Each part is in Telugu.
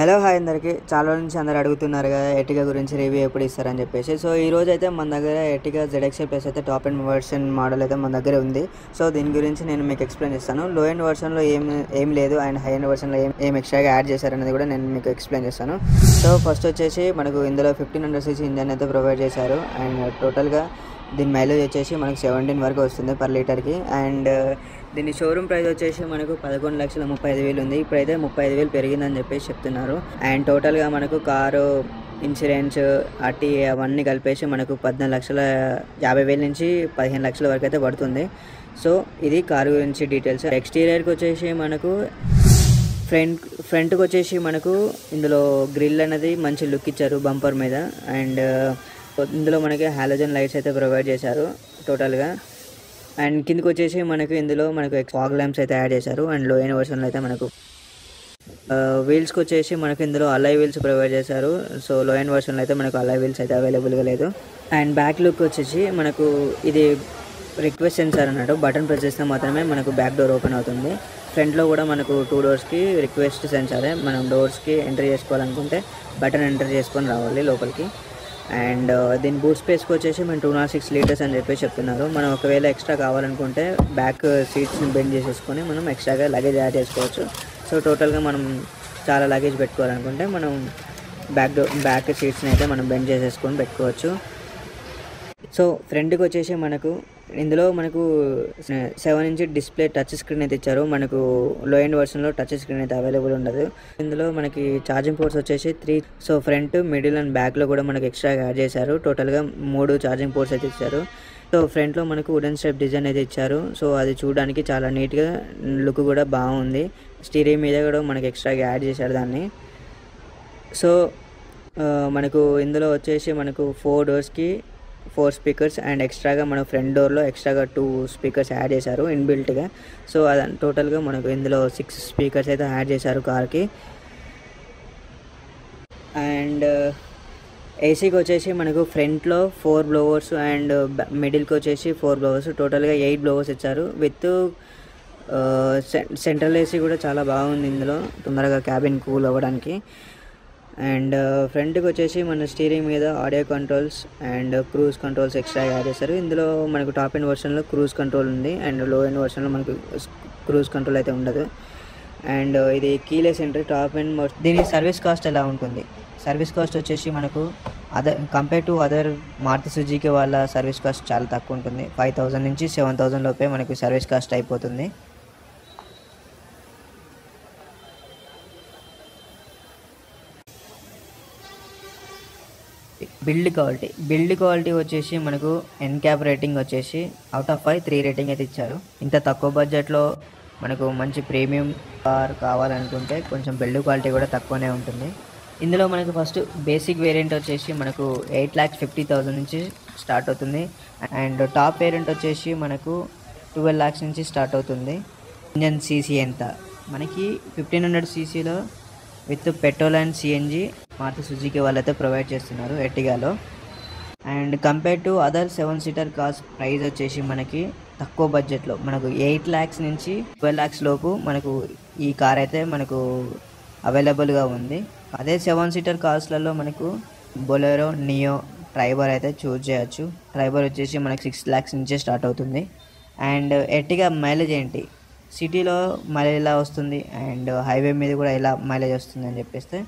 హలో హాయ్ అందరికీ. చాలా నుంచి అందరు అడుగుతున్నారు కదా ఎర్టిగా గురించి రివ్యూ ఎప్పుడు ఇస్తారని చెప్పేసి. సో ఈ రోజు అయితే మన దగ్గర ఎర్టిగా ZXL ప్లస్ అయితే టాప్ ఎండ్ వర్షన్ మోడల్ అయితే మన దగ్గర ఉంది. సో దీని గురించి నేను మీకు ఎక్స్ప్లెయిన్ చేస్తాను. లో ఎండ్ వర్షన్లో ఏం లేదు అండ్ హై ఎండ్ వర్షన్లో ఏం ఎక్స్ట్రాగా యాడ్ చేశారనేది కూడా నేను మీకు ఎక్స్ప్లెయిన్ చేస్తాను. సో ఫస్ట్ వచ్చేసి మనకు ఇందులో 1500cc ఇంజన్ అయితే ప్రొవైడ్ చేశారు అండ్ టోటల్గా దీని మైలేజ్ వచ్చేసి మనకు 17 వరకు వస్తుంది పర్ లీటర్కి. అండ్ దీని షోరూమ్ ప్రైస్ వచ్చేసి మనకు 11,35,000 ఉంది. ఇప్పుడైతే 35,000 పెరిగిందని చెప్పేసి చెప్తున్నారు. అండ్ టోటల్గా మనకు కారు ఇన్సూరెన్స్ ఆర్టీఏ అవన్నీ కలిపేసి మనకు 14,50,000 నుంచి 15 లక్షల వరకు అయితే పడుతుంది. సో ఇది కారు గురించి డీటెయిల్స్. ఎక్స్టీరియర్కి వచ్చేసి మనకు ఫ్రంట్కి వచ్చేసి మనకు ఇందులో గ్రిల్ అనేది మంచి లుక్ ఇచ్చారు బంపర్ మీద. అండ్ ఇందులో మనకి హాలోజన్ లైట్స్ అయితే ప్రొవైడ్ చేశారు టోటల్గా. అండ్ కిందకి వచ్చేసి ఇందులో మనకు ఫాగ్ ల్యాంప్స్ అయితే యాడ్ చేశారు. అండ్ లో ఎండ్ వర్షన్లో అయితే మనకు వీల్స్కి వచ్చేసి మనకు ఇందులో అలై వీల్స్ ప్రొవైడ్ చేశారు. సో లో ఎండ్ వర్షన్లో అయితే మనకు అలై వీల్స్ అయితే అవైలబుల్గా లేదు. అండ్ బ్యాక్ లుక్ వచ్చేసి మనకు ఇది రిక్వెస్ట్ సెన్సార్ అన్నట్టు, బటన్ ప్రెస్ చేస్తే మాత్రమే మనకు బ్యాక్ డోర్ ఓపెన్ అవుతుంది. ఫ్రంట్లో కూడా మనకు 2 డోర్స్కి రిక్వెస్ట్ సెన్సారే. మనం డోర్స్కి ఎంటర్ చేసుకోవాలనుకుంటే బటన్ ఎంటర్ చేసుకొని రావాలి లోపలికి. అండ్ దీని బూట్ స్పేస్కి వచ్చేసి మనం 206 లీటర్స్ అని చెప్పేసి చెప్తున్నారు. మనం ఒకవేళ ఎక్స్ట్రా కావాలనుకుంటే బ్యాక్ సీట్స్ని బెండ్ చేసేసుకొని మనం ఎక్స్ట్రాగా లగేజ్ యాడ్ చేసుకోవచ్చు. సో టోటల్గా మనం చాలా లగేజ్ పెట్టుకోవాలనుకుంటే మనం బ్యాక్ సీట్స్ని అయితే మనం బెండ్ చేసేసుకొని పెట్టుకోవచ్చు. సో ఫ్రంట్కి వచ్చేసి ఇందులో మనకు 7 ఇంచ్ డిస్ప్లే టచ్ స్క్రీన్ అయితే ఇచ్చారు. మనకు లో ఎండ్ వర్షన్లో టచ్ స్క్రీన్ అయితే అవైలబుల్ ఉండదు. ఇందులో మనకి ఛార్జింగ్ పోర్ట్స్ వచ్చేసి 3. సో ఫ్రంట్, మిడిల్ అండ్ బ్యాక్లో కూడా మనకి ఎక్స్ట్రా యాడ్ చేశారు. టోటల్గా 3 ఛార్జింగ్ పోర్ట్స్ అయితే ఇచ్చారు. సో ఫ్రంట్లో మనకు వుడెన్ స్ట్రైప్ డిజైన్ అయితే ఇచ్చారు. సో అది చూడడానికి చాలా నీట్గా, లుక్ కూడా బాగుంది. స్టీరింగ్ మీద కూడా మనకి ఎక్స్ట్రాగా యాడ్ చేశారు దాన్ని. సో మనకు ఇందులో వచ్చేసి మనకు 4 డోర్స్కి 4 స్పీకర్స్ అండ్ ఎక్స్ట్రాగా మన ఫ్రంట్ డోర్లో ఎక్స్ట్రాగా 2 స్పీకర్స్ యాడ్ చేశారు ఇన్బిల్ట్గా. సో అది టోటల్గా మనకు ఇందులో 6 స్పీకర్స్ అయితే యాడ్ చేశారు కార్కి. అండ్ ఏసీకి వచ్చేసి మనకు ఫ్రంట్లో 4 బ్లోవర్స్ అండ్ మిడిల్కి వచ్చేసి 4 బ్లోవర్స్, టోటల్గా 8 బ్లోవర్స్ ఇచ్చారు. విత్ సెంట్రల్ ఏసీ కూడా చాలా బాగుంది ఇందులో, తొందరగా క్యాబిన్ కూల్ అవ్వడానికి. అండ్ ఫ్రంట్కి వచ్చేసి మన స్టీరింగ్ మీద audio controls and cruise controls extra add చేశారు. ఇందులో మనకు టాప్ ఎండ్ వర్షన్లో క్రూజ్ కంట్రోల్ ఉంది అండ్ లో ఎండ్ వర్షన్లో మనకు క్రూజ్ కంట్రోల్ అయితే ఉండదు. అండ్ ఇది కీలెస్ ఎంట్రీ టాప్ ఎండ్. దీని సర్వీస్ కాస్ట్ ఎలా ఉంటుంది? సర్వీస్ కాస్ట్ వచ్చేసి మనకు compare to other Maruti Suzuki వాళ్ళ సర్వీస్ కాస్ట్ చాలా తక్కువ ఉంటుంది. 5,000 నుంచి 7,000 లోపే మనకు సర్వీస్ కాస్ట్ అయిపోతుంది. బిల్డ్ క్వాలిటీ వచ్చేసి మనకు ఎన్క్యాప్ రేటింగ్ వచ్చేసి అవుట్ ఆఫ్ 5 3 రేటింగ్ అయితే ఇచ్చారు. ఇంత తక్కువ బడ్జెట్లో మనకు మంచి ప్రీమియం కార్ కావాలనుకుంటే కొంచెం బిల్డ్ క్వాలిటీ కూడా తక్కువనే ఉంటుంది. ఇందులో మనకు ఫస్ట్ బేసిక్ వేరియంట్ వచ్చేసి మనకు 8,50,000 నుంచి స్టార్ట్ అవుతుంది. అండ్ టాప్ వేరియంట్ వచ్చేసి మనకు 12 lakhs నుంచి స్టార్ట్ అవుతుంది. ఇంజన్ సీసీ ఎంత? మనకి 1500cc with petrol and CNG Maruti Suzuki వాళ్ళైతే ప్రొవైడ్ చేస్తున్నారు ఎర్టిగాలో. And compare to other 7-seater cars price వచ్చేసి మనకి తక్కువ బడ్జెట్లో మనకు 8 lakhs నుంచి 12 lakhs లోపు మనకు ఈ కార్ అయితే మనకు అవైలబుల్గా ఉంది. అదే 7-seater కార్స్లలో మనకు బొలెరో, నియో, ట్రైబర్ అయితే చూస్ చేయొచ్చు. ట్రైబర్ వచ్చేసి మనకి 6 lakhs నుంచే స్టార్ట్ అవుతుంది. అండ్ ఎర్టిగా మైలేజ్ ఏంటి, సిటీలో మైలేజ్ ఎలా వస్తుంది అండ్ హైవే మీద కూడా ఎలా మైలేజ్ వస్తుంది అని చెప్పేస్తే,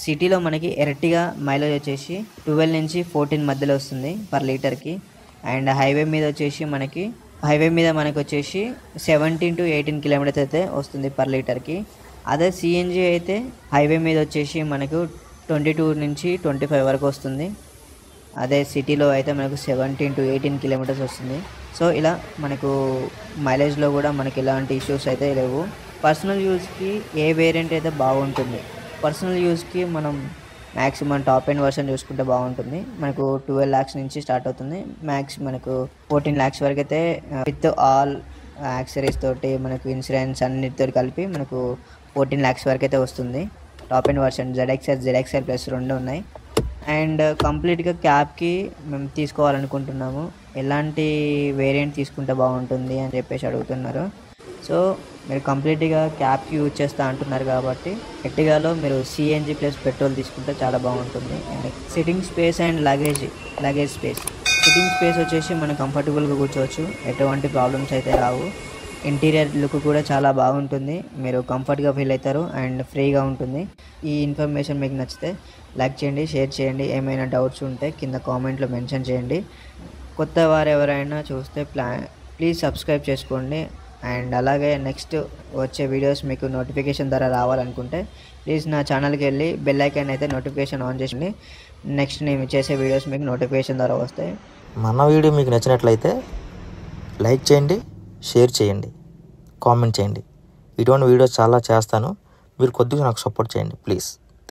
సిటీలో మనకి ఎర్టిగా మైలేజ్ వచ్చేసి 12 నుంచి 14 మధ్యలో వస్తుంది పర్ లీటర్కి. అండ్ హైవే మీద మనకి వచ్చేసి 17 to 18 కిలోమీటర్స్ అయితే వస్తుంది పర్ లీటర్కి. అదే సిఎన్జి అయితే హైవే మీద వచ్చేసి మనకు 22 నుంచి 25 వరకు వస్తుంది. అదే సిటీలో అయితే మనకు 17 to 18 కిలోమీటర్స్ వస్తుంది. సో ఇలా మనకు మైలేజ్లో కూడా మనకి ఎలాంటి ఇష్యూస్ అయితే లేవు. పర్సనల్ యూస్కి ఏ వేరియంట్ అయితే బాగుంటుంది? పర్సనల్ యూస్కి మనం మ్యాక్సిమం టాప్ ఎండ్ వర్షన్ చూసుకుంటే బాగుంటుంది. మనకు 12 lakhs నుంచి స్టార్ట్ అవుతుంది. మ్యాక్స్ మనకు 14 lakhs వరకు అయితే విత్ ఆల్ యాక్సరీస్ తోటి మనకు ఇన్సూరెన్స్ అన్నిటితో కలిపి మనకు 14 lakhs వరకు అయితే వస్తుంది. Top end version ZXL plus 2 ఉన్నాయి. అండ్ కంప్లీట్గా క్యాబ్కి మేము తీసుకోవాలనుకుంటున్నాము, ఎలాంటి వేరియంట్ తీసుకుంటే బాగుంటుంది అని చెప్పేసి అడుగుతున్నారు. సో మీరు కంప్లీట్గా క్యాప్ యూజ్ చేస్తా అంటున్నారు కాబట్టి ఎర్టిగాలో మీరు సిఎన్జి ప్లస్ పెట్రోల్ తీసుకుంటే చాలా బాగుంటుంది. And sitting space and luggage space. Sitting space వచ్చేసి మనం కంఫర్టబుల్గా కూర్చోవచ్చు, ఎటువంటి ప్రాబ్లమ్స్ అయితే రావు. ఇంటీరియర్ లుక్ కూడా చాలా బాగుంటుంది, మీరు కంఫర్ట్గా ఫీల్ అవుతారు అండ్ ఫ్రీగా ఉంటుంది. ఈ ఇన్ఫర్మేషన్ మీకు నచ్చితే లైక్ చేయండి, షేర్ చేయండి. ఏమైనా డౌట్స్ ఉంటే కింద కామెంట్లో మెన్షన్ చేయండి. కొత్త వారు ఎవరైనా చూస్తే ప్లీజ్ సబ్స్క్రైబ్ చేసుకోండి. అండ్ అలాగే నెక్స్ట్ వచ్చే వీడియోస్ మీకు నోటిఫికేషన్ ద్వారా రావాలనుకుంటే ప్లీజ్ నా ఛానల్కి వెళ్ళి బెల్ ఐకాన్ అయితే నోటిఫికేషన్ ఆన్ చేయండి. నెక్స్ట్ నేను చేసే వీడియోస్ మీకు నోటిఫికేషన్ ద్వారా వస్తాయి. మన వీడియో మీకు నచ్చినట్లయితే లైక్ చేయండి, షేర్ చేయండి, కామెంట్ చేయండి. ఇటువంటి వీడియోస్ చాలా చేస్తాను, మీరు కొద్దిగా నాకు సపోర్ట్ చేయండి ప్లీజ్.